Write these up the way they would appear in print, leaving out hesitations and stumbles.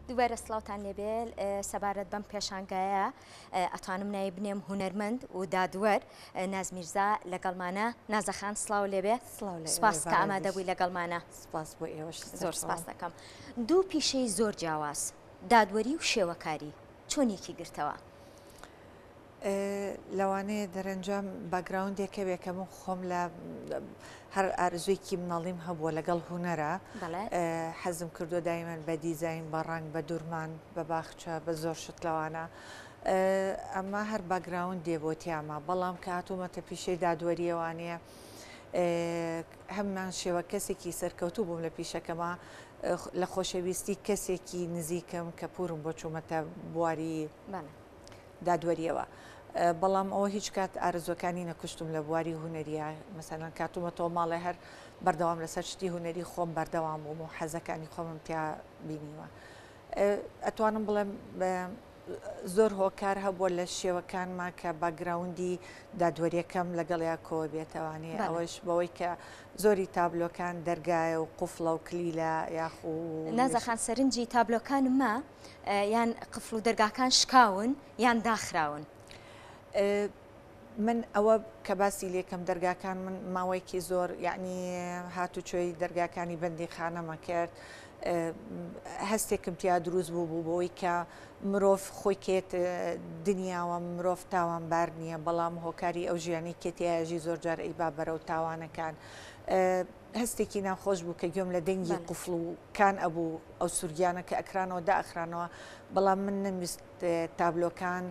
دوباره سلاوتان لێبێ سەبارەت بەم پێشانگایە ئەتوانم نای بنێم هونەرمەند و دادوەر ناز میرزا لەگەڵمانە. نازەخان سڵاو لێبێ. سپاس کە ئامادەبووی لەگەڵمانە. سپاس بۆ ئێوەش زۆر سپاس دەکەم. دوو پیشەی زۆر جیاواز، دادوەری و شێوەکاری، چۆنێکی گرتەوە؟ لەوانەیە دەرەنجام باگراوندێکە بێکە من خۆم لە هەر ئارزوویکی مناڵیم هەبووە لەگەڵ هوەرە حەزم کردو دایمەن بە دیزین بە ڕنگ بە دوورمان بە باخچە بە زۆر شت لەوانە ئەمە هەر باگراوند دێبۆتیامە بەڵام کە هاتوومەتە پیشەی دادوەریەوانەیە هەممان شێوە کەسێکی سەرکەوتوو بووم لە پیشەکەمە لە خۆشەویستی کەسێکی نزیکم کە پورم بۆ چوومەتە بواری دادوەریەوە بەڵام ئەوە هیچ کات ئارزوەکانی نەکوشتم لە بواری هوەریە مەسەلەن کاتومەتەوە ماڵێ هەر بەردەوام لەسەر شتی هوەری خۆم بەردەوام بووم و حەزەکانی خۆمم تیا بینیوە ئەتوانم بڵێم زۆر هۆکار هەبووە لە شێوەکانما کە باگراوندی دادوەریەکەم لەگەڵیا کۆ بێتەوانێ ئەوەش بەوەی کە زۆری تابلۆکان دەرگایە و قوفڵە و کلیلە یاخو نازەخان سەرنجی تابلۆکانمە یان قفل و دەرگاکان شکاون یان داخراون. من ئەوە کە باسی لێکم دەرگاکان من ماوەیەکی زۆر یعنی هاتوچۆی دەرگاکانی بەندی خانەمە کرد هەستێکم تیا دروست بوو بۆی کە مرۆڤ خۆی کێت دنیاوە مرۆڤ تاوانبار نییە بەڵام هۆکاری ئەو ژیانی کێتیایژی زۆر جار ئەیبا بەرە و تاوانەکان هەستێکی ناخۆش بوو کە گوێم لە دەنگی قوفڵ و کان ئەبوو ئەو سوورگیانە کە ئەکرانەوە دا ئەخرانەوە بەڵام من نەویست تابلۆکان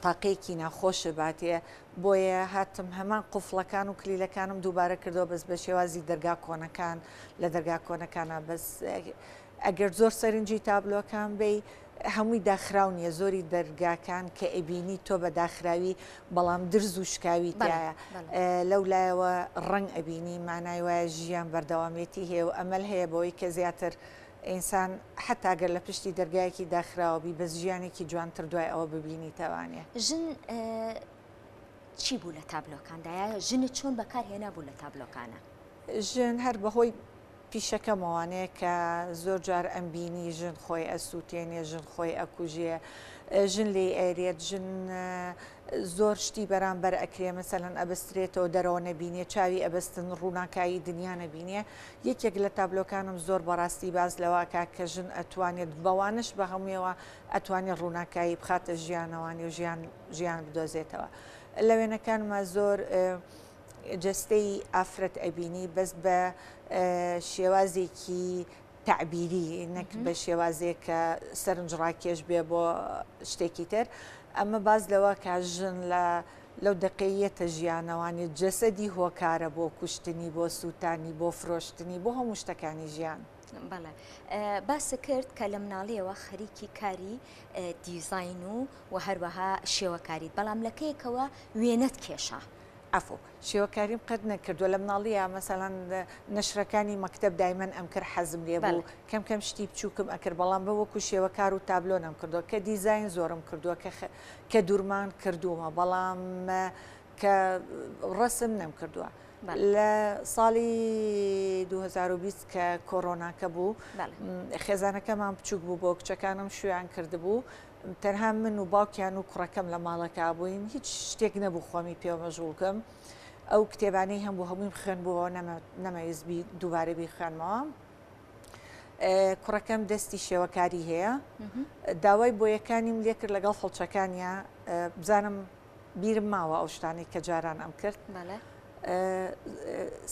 تاقەیەکی ناخۆشە باتێ بۆیە هاتم هەمان قوفڵەکان و کلیلەکانم دووبارە کردەوە بەس بە شێوازی دەرگا کۆنەکان لە دەرگا کۆنەکانە بەس ئەگەر زۆر سەرنجی تابلۆکان بێ هەمووی داخراونیە زۆری دەرگاکان کە ئەبینی تۆ بە داخراوی بەڵام درز و شکاوی تایە لەولایەوە ڕنگ ئەبینی مانای وایە ژیان بەردەوامێتی هەیە و ئەمەل هەیە بەوەی کە زیاتر ئینسان حتاگەر لە پشتی دەرگایەکی داخراوەبی بە ژیانێکی جوانتر دوای ئەوە ببینی تەوانێ. ژن چی بوو لە تابلۆکاندایە؟ ژنت چۆن بەکارهێنا بوو لە تابلۆکانە؟ ژن هەر بەهۆی پیشەکەمەوانەیە کە زۆر جار ئەمبینی ژن خۆی ئەسووتێنێ ژن خۆی ئەکوژێ ژن لێ ئێرێت ژن زۆر شتی بەرامبەر ئەکرێ مەسەلەن ئەبسترێتەوە دەرەوە نەبینێ چاوی ئەبستن ڕووناکایی دنیا نەبینێ یەکێک لە تابلۆکانم زۆر بەڕاستی باز لەواکە کە ژن ئەتوانێت بەوانش بە هەموویەوە ئەتوانێت ڕووناکایی بخاتە ژیانەوانی و ژیان بدۆزێتەوە لە وێنەکانمە زۆر جستەی ئافرەت ئەبینی بەس بە شێوازێکی تعبیری نەک بە شێوازێک کە سەرنجڕاکێش بێ بۆ شتێکی تر ئەمە باز لەوە کە ژن لەو دقەیەتە ژیانەوانی جەسەدی هۆکارە بۆ کوشتنی بۆ سووتانی بۆ فرۆشتنی بۆ هەموو شتەکانی ژیان. بەڵێ باسە کرد کە لە مناڵیەوە خەریکی کاری دیزاین و هەروەها شێوەکاریت بەڵام لەکەیەکەوە وێنەت کێشە. ئەفۆ شێوەکاریم قەت نەکردووە لە مناڵیە مەسەڵەن نەشرەکانی مەکتەب دایمەن ئەم کرد حەزم لێ بوو کەم کەم شتی بچووکم ئەکرد بەڵام بە وەکو شێوەکار و تابلۆ نەم کردووە کە دیزاین زۆرم کردووە کە دوورمان کردوومە بەڵام کە ڕسم نەم کردووە. لە ساڵی 2020 کە کۆڕۆناکە بوو خێزانەکەمان بچووک بوو بۆ کچەکانم شویان کردبوو تەنها من و باوکیان و کوڕەکەم لە ماڵەکە بووین هیچ شتێک نەبوو خۆمی پێوە مەژغوڵکەم ئەو کتێبانەی هەموو هەمووی خوێن بووەوە نەمەویستبی دووبارە بیخوێنمەوە کوڕەکەم دەستی شێوەکاری هەیە داوای بۆیەکانیم لێ کرد لەگەڵ فڵچەکانیە بزانم بیرم ماوە ئەو شتانی کە جاران ئەم کرد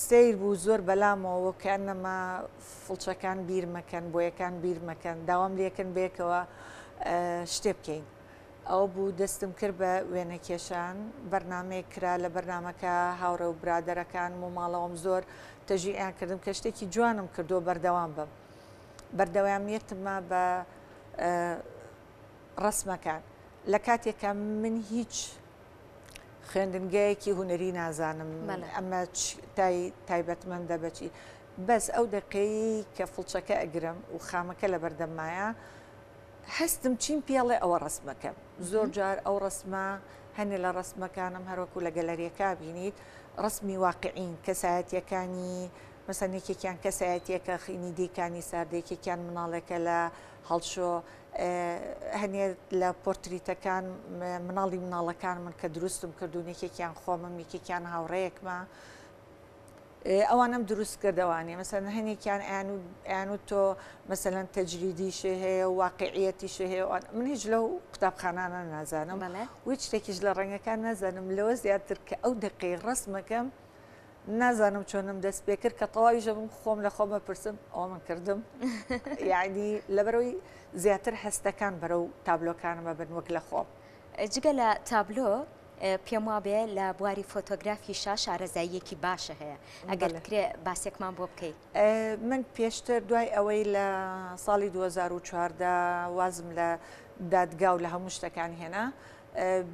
سیر بوو زۆر بەلامەوە کەنەما فڵچەکان بیر مەکەن بۆیەکان بیر مەکەن داوام لێکن بێکەوە شتێ بکەین ئەو بوو دەستم کرد بە وێنە کێشان بەرنمەیە کرا لە بەرنمەکە هاوڕە و برادەرەکان و ماڵەوەم زۆر تەژیعیان کردم کە شتێکی جوانم کردو بەردەوام بم بەردەوامێتمە بە ڕسمەکان لە کاتێکە من هیچ خوێندنگەیەکی هوەری نازانم ئەمە تایبەتمەندە بەچی بەس ئەو دقەی کە فڵچەکە ئەگرم و خامەکە لە بەردەمایە هەستم چیم پێڵێ ئەوە ڕسمەکەم زۆر جار ئەو ڕسمە هەنێ لە ڕسمەکانم هەروەکو لە گەلەریەکە بینیت ڕسمی واقعین کەسایەتیەکانی مەسەن یەکێکیان کەسایەتیەکە خینی دیکانی ساردەیەکێکیان مناڵێکە لە هەڵشۆ هەنێ لە پۆرتریتەکان مناڵی مناڵەکان من کە دروستم کردوون یەکێکیان خۆمم یەکێکیان هاوڕەیەکمە ئەوانم دروست کردوانێ مەسەن هەنێکیان ئەیان و تۆ مەسەلەن تەجریدیشە هەیە و واقعیەتیشە هەیە من هیچ لەو قوتابخانانە نازانم هیچ شتێکیش لە ڕەنگەکان نازانم لەوە زیاتر کە ئەو دقەی ڕسمەکەم نازانم چۆنم دەست پێ کرد کە تەواویژە من خۆم لە خۆمە پرسم ئەوە من کردم یعنی لەبەرەوەی زیاتر هەستەکان بەرەو تابلۆکانمە بن وەک لە خۆم جگە لە تابلۆ پێم وابێ لە بواری فۆتۆگرافیشا شارەزاییەکی باشە هەیە ئەگەر کرێ باسێکمان بۆ بکەیت من پێشتر دوای ئەوەی لە ساڵی 2014 وازم لە دادگا و لە هەموو شتەکان هێنا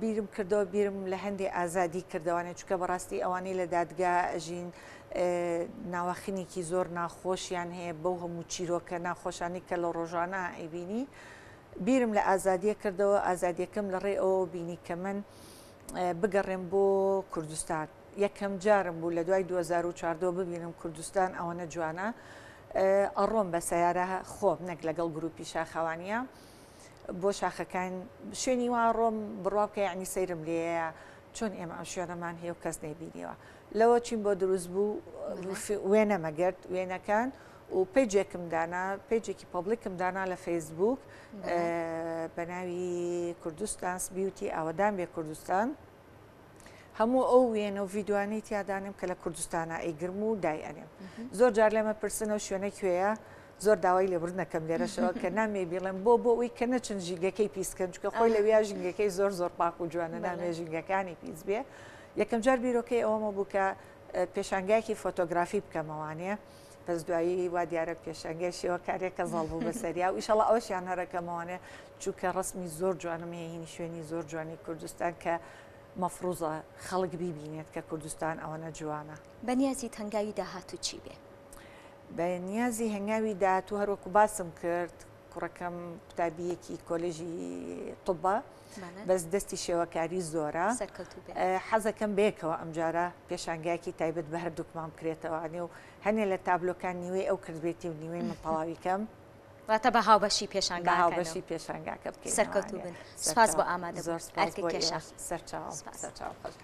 بیرم کردەوە بیرم لە هەندێک ئازادی کردوانێت چکە بەڕاستی ئەوانەی لە دادگا ئەژین ناوەخنێکی زۆر ناخۆشیان هەیە بەو هەموو چیرۆکە ناخۆشانی کە لە ڕۆژانە ئەیبینی بیرم لە ئازادیە کردەوە ئازادیەکەم لە ڕێ ئەوە بینی کە من بگەڕێم بۆ کوردستان یەکەم جارم بوو لە دوای 2014 ببینم کوردستان ئەوەنە جوانە ئەڕۆم بە سەیارە خۆم نەک لەگەڵ گروپی شاخەوانیە بۆ شاخەکان شوێنی وا ڕۆم بڕواکە یعنی سەیرم لێە چۆن ئێمە ئەم شوێنەمان هەیە و کەس نەیبینیوە لەوە چین بۆ دروست بوو وێنە مەگرت وێنەکان و پیجێکم دانا پیجێکی پۆبلیکم دانا لە فەیسبوک بە ناوی کوردستان بیوتی ئاوەدان بێ کوردستان هەموو ئەو وێنە و ڤیددیوانەی تیادانم کە لە کوردستانە ئەیگرم و دای ئەنێم زۆر جار لێمە پرسنەوە شوێنە کوێیە زۆر داوای لێبوردنەکەم لێرەشەوە کە نامێ بڵێم بۆ ئەوی کە نەچن ژینگەکەی پیسکەن چکە خۆی لە ویا ژینگەکەی زۆر زۆر پاک و جوانە نامێ ژینگەکانی پیس بێ یەکەم جار بیرۆکەی ئەوەمە بوو کە پێشانگایکی فۆتۆگرافی بکەمەوانەیە بەس دوایی وا دیارە پێشانگای شێوە کارێکە زەڵ بوو بەسەریا و ئیشەڵە ئەوەشیان هەرەکەمەوانێ چووکە ڕسمی زۆر جوانم هەیە هینی شوێنی زۆر جوانی کوردستان کە مەفروزە خەڵک بیبینێت کە کوردستان ئەوەنە جوانە بەنیازی هەنگاوی داهاتوو چی بێ؟ بە نیازی هەنگاوی داهاتوو هەروەکو باسم کرد کوڕەکەم قوتابیەکی کۆلێژی طوبە بەس دەستی شێوەکاری زۆرە حەزەکەم بێکەوە ئەمجارە پێشانگایکی تایبەت بە هەردووکمان بکرێتەوەوانێ و هەنێ لە تابلۆکان نیوەی ئەو کردبێتی و نیوەی من تەواویکەم واتە بە هاوبەشی پێشانگا هاوبەشی پێشانگاکە بکەین سەرکەوتوو بن سپاس بۆ ئامادە زۆر ئەرکێشە سەرچاو خۆش